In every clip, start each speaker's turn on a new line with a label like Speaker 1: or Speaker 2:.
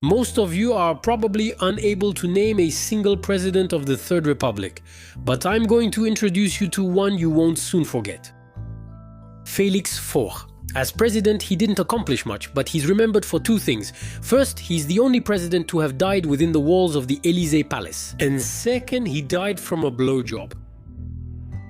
Speaker 1: Most of you are probably unable to name a single president of the Third Republic, but I'm going to introduce you to one you won't soon forget. Félix Faure. As president, he didn't accomplish much, but he's remembered for two things. First, he's the only president to have died within the walls of the Élysée Palace. And second, he died from a blowjob.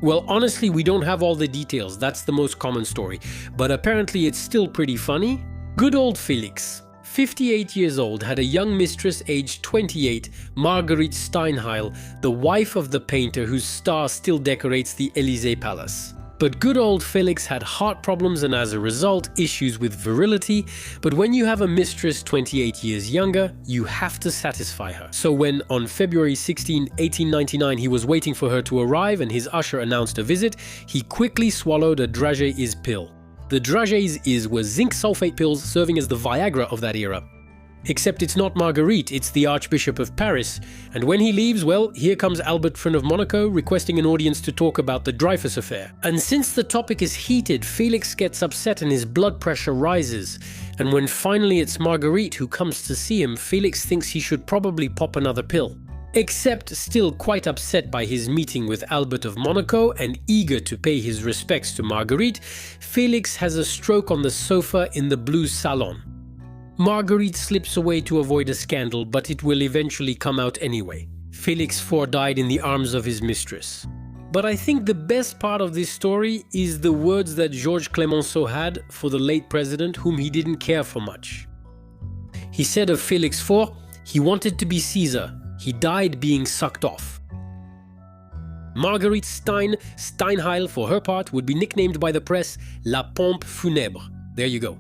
Speaker 1: Well, honestly, we don't have all the details, that's the most common story, but apparently it's still pretty funny. Good old Félix, 58 years old, had a young mistress aged 28, Marguerite Steinheil, the wife of the painter whose star still decorates the Élysée Palace. But good old Félix had heart problems and as a result issues with virility, but when you have a mistress 28 years younger, you have to satisfy her. So when on February 16, 1899 he was waiting for her to arrive and his usher announced a visit, he quickly swallowed a Dragées pill. The Dragées were zinc sulfate pills serving as the Viagra of that era. Except it's not Marguerite, it's the Archbishop of Paris, and when he leaves, well, here comes Albert Friend of Monaco requesting an audience to talk about the Dreyfus affair. And since the topic is heated, Félix gets upset and his blood pressure rises. And when finally it's Marguerite who comes to see him, Félix thinks he should probably pop another pill. Except still quite upset by his meeting with Albert of Monaco and eager to pay his respects to Marguerite, Félix has a stroke on the sofa in the blue salon. Marguerite slips away to avoid a scandal, but it will eventually come out anyway. Félix Faure died in the arms of his mistress. But I think the best part of this story is the words that Georges Clemenceau had for the late president, whom he didn't care for much. He said of Félix Faure, he wanted to be Caesar. He died being sucked off. Marguerite Steinheil, for her part, would be nicknamed by the press La Pompe Funèbre. There you go.